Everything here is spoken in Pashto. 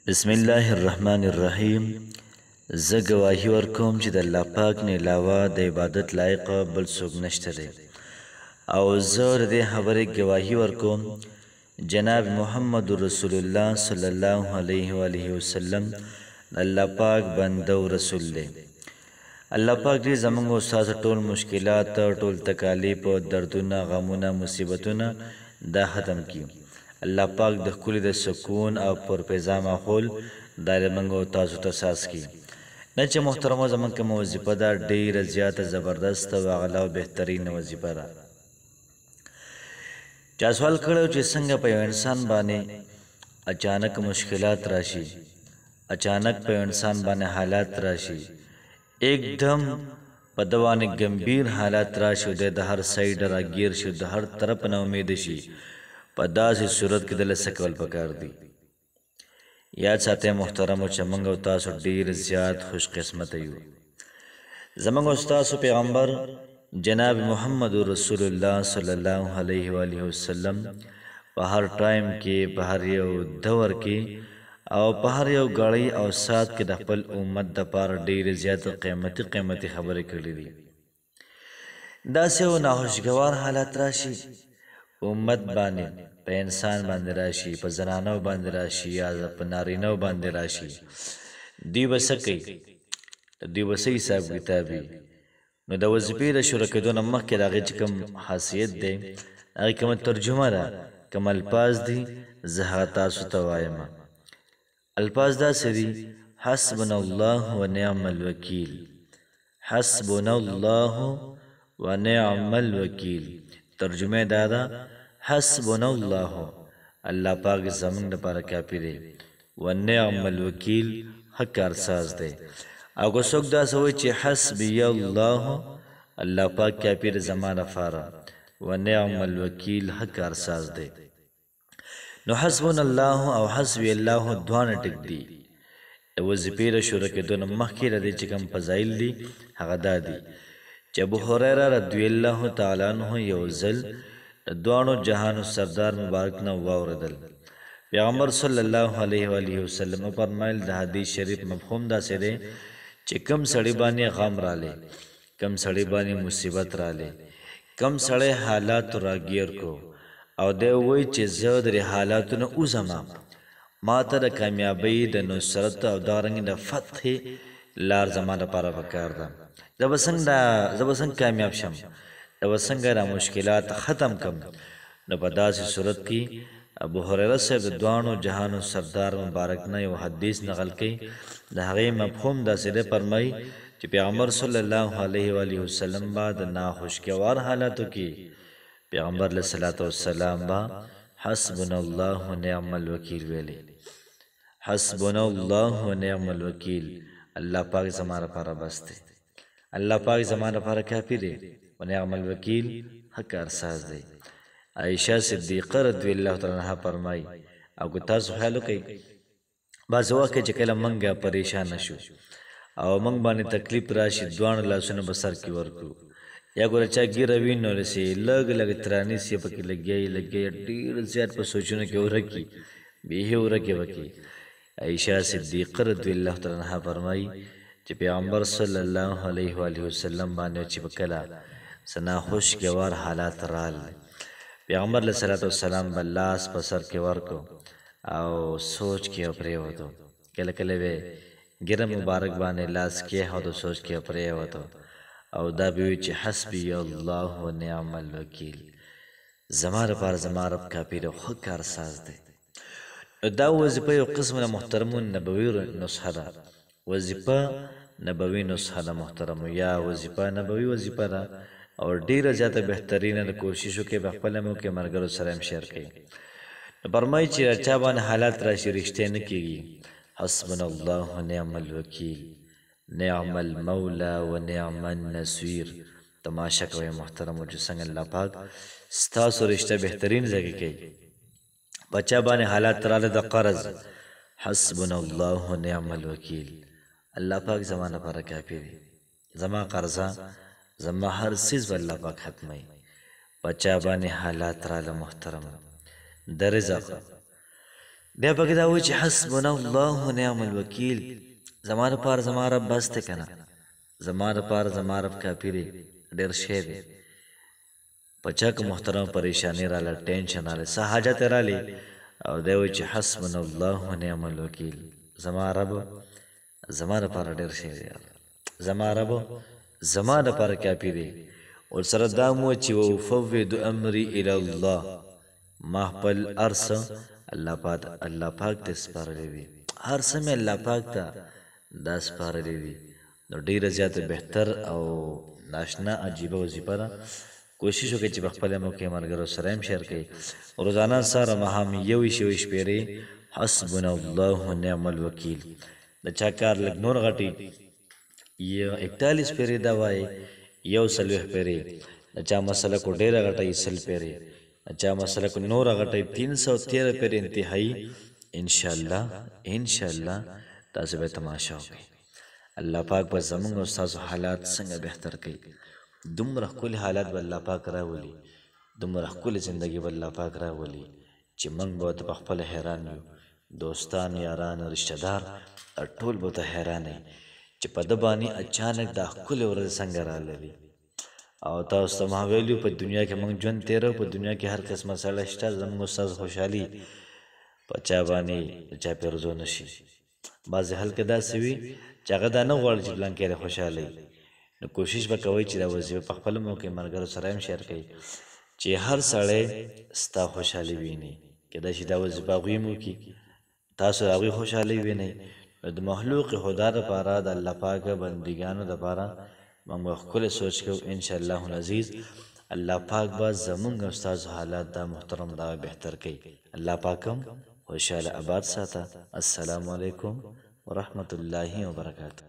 بسم الله الرحمن الرحیم. زه ګواهي ورکوم چې د الله پاک نه علاوه د عبادت لایق بل څوک نشته دی، او زه د دې خبرې ګواهي ورکوم جناب محمد رسول الله صلی الله علیه و آله وسلم الله پاک بنده او رسول دی. الله پاک دې زموږ او ستاسو ټول مشکلات، ټول تکالیف، دردونه، غمونه، مصیبتونه دا ختم کړي. الله پاک د ښکلي د سکون او پرفضا ماحول دا موږ او تاسو ته ساز کړي. نه چې محترمو زموږ کومه وظیفه ده ډېره زیاته زبردست او اعلی او بهترینه وظیفه ده. چا سوال کړی چې څنګه په یو انسان باندې اچانک مشکلات راشي، اچانک په یو انسان باندې حالات راشي، एकदम په ده باندې ګمبیر حالات راشي، د هر سایډ راګیر شي، د هر طرف نه امید شي، په داسې صورت کې دله څه کول پکار دي؟ یاد ساتئ محترمو چې موږ او تاسو ډېر زیات خوش قسمته یو. زموږ او ستاسو پیغمبر جناب محمد رسول الله صلی الله علیه و آله وسلم په هر ټایم کې، په هر یو دور کې او په هر یو غړی او سات کې د خپل امت دپاره ډېرې زیاتې قیمتي خبرې کړې دي. داسې یو ناخوشګوار حالات راشي امت باندې، په انسان باندې راشي، په زنانو باندې راشي، یا په نارینو باندې راشي، دوی به څه کوي؟ دوی به څه حساب کتاب وي؟ نو د وظیفې د شروع کېدو نه مخکې د هغې چې کوم حیثیت دی، هغې کومه ترجمه ده، کوم الفاظ دي، زه هغه تاسو ته وایم. الفاظ داسې دي: حسبنا الله و نعم الوکیل. حسبنا الله و نعم الوکیل. ترجمه دا ده: حسبنا الله، الله پاک زمونږ لپاره کافي دی، و نعم الوکیل، ښه کارساز دی. او که څوک داسې وایي چې حسبي الله، الله پاک کافي دی زما لپاره، و نعم الوکیل، ښه کارساز دی. نو حسبنا الله او حسبي الله دواړه ټیک دي. د وظیفې د شروع کېدو نه مخکې د دې چې کوم فضایل دي هغه دا دي چې ابو هریره رضی الله تعالی عنه یو ځل د دواړو جهانو سردار مبارک نه واورېدل. پیغمبر صلی الله علیه و آله وسلم فرمایل د حدیث شریف مفهوم داسې دی چې کم سړی باندې غم رالی، کم سړی باندې مصیبت رالی، کم سړی حالات راګیر کو او دی وایي چې زه د حالاتو نه وځم، ما ته د کامیابۍ، د نصرت او دارنګې د فتحې لار زما لپاره پکار ده. زه به څنګه کامیاب شم؟ زه به څنګه دا مشکلات ختم کم؟ نو په داسې صورت کې ابو هریره صاحب د دواړو جهانو سردار مبارک نه یو حدیث نقل کوي. د هغې مفهوم داسې دی، فرمایي چې پیغمبر صلی الله علیه و آله وسلم به د ناخوشګوار حالاتو کې پیغمبر علیه الصلاة والسلام به حسبنا الله و نعم الوکیل ویلی. حسبنا الله و نعم الوکیل، الله پاک زما لپاره بس دی، الله پاک زما لپاره کافي دی، و نعم الوکیل، ښه کارساز دی. عایشه صدیقه رضی الله تعالی عنها فرمایي، او که تاسو خیال وکئ بعض وخت کې چې کله موږ پریشانه شو او موږ باندې تکلیف راشي، دواړه لاسونه به سر کې ورکړو، یا ګوره چا ګیره وي نو رسې لږ ترانې سي پکې لګیا ډېر زیات په سوچونو کې ورکي، بیخي ورکې وکړي. عایشه صدیقه رضی الله تعالی عنها فرمایي چې پیغمبر صلی الله علیه و آله وسلم باندې چې به کله څه ناخوشګوار حالات رال، پیغمبر علیه صلات وسلام به لاس په سر کې ورکو او سوچ کې پرېوتو. کله کله به ګیره مبارک باندې لاس کېښود، سوچ کې پرېوتو او دا به وي چې حسبي الله و نعم الوکیل، زما لپاره زما رب کافي دی، ښه کارساز دی. نو دا وظیفه یو قسم د محترمو نبوي نسخه ده، وظیفه نبوي نسخه ده محترمو، یا وظیفه نبوي وظیفه ده، او ډېره زیاته بهترینه د کوششو کې به خپله مو کې ملګرو سره هم شیر کوي. نو فرمایي چې چا باندې حالات راشي رښتیا نه کېږي، حسبنا الله و نعم الوکیل، نعم المولا و نعم النصير. تماشا کوئ محترمو چې څنګه الله پاک ستاسو رشته بهترین ځای کې کوي. بچا باندې حالات راله د قرض، حسبنا الله و نعم الوکیل، الله پاک زما لپاره کافي دی، زما قرضه، زما هر څیز به الله پاک ختموي. بچا باندې حالات راله محترمو د رزق، بیا پکې دا وایي چې حسبنا الله ونعم الوکیل، زما دپاره زما رب بس دی که نه، زما دپاره زما رب کافي دی، ډېر شی دی. په چا که محترم پریشاني راله، ټینشن رالی، څه حاجت یې رالی، او دی وایي چې حسبنا الله ونعم الوکیل، زما رب زما دپاره ډېر شی دی، زما رب زما دپاره کافي دی. ورسره دا مو چې وافوض امري الی الله، ما خپل هر څه الله پاک ته سپارلی دي، هر څه مې الله پاک ته دا سپارلی دي. نو ډېره زیاته بهتر او ناشنا عجیبه وظیفه ده. کوشش وکړئ چې په خپله موقع ملګرو سره هم شیر کړئ. روزانه سهار او ماښام یویشت شپېرې حسبنا الله ونعم الوکیل. د چا کار لږ نور غټي 41 پیرې دا وایي، 140 پیرې. د چا مسله کو ډېره غټه 100 پیرې. د چا مسله کو نوره غټه 313 پیرې انتهایی. انشاءالله تاسو به تماشا وکړئ. الله پاک به زمونږ او ستاسو حالات څنګه بهتر کوي. دومره ښکلي حالات به الله پاک راولي، دومره ښکلې زندګي به الله پاک راولي چې موږ به ورته پخپله حیران یو. دوستان، یاران، رشته دار ټول به ورته حیران یي چې په ده باندې اچانک دا ښکلې ورځې څنګه راغلي. او تاسو ته ما ویلي په دنیا کې موږ ژوند تېرو، په دنیا کې هر قسمه سړی شته. زموږ ستاسو خوشحالي په چا باندې د چا پیرزو نه شي. بعضې هلکه داسې وي چې هغه دا نه غواړي چې بلانکې د خوشحالۍ. نو کوشش به کوئ چې دا وظیفه په خپله موقع ملګرو سره هم شیر کړئ چې هر سړی ستا خوشحالي ویني. کیدای شي دا وظیفه هغوی هم وکړي، تاسو د هغوی خوشحالي وینئ. نو د مخلوق خدا دپاره، د الله پاکه بندګانو دپاره موږ به ښکلی سوچ کوو. انشاءالله العزیز الله پاک به زمونږ او ستاسو حالات دا محترم دا بهتر کوي. الله پاک هم خوشحاله آباد ساته. السلام علیکم ورحمة الله وبرکاته.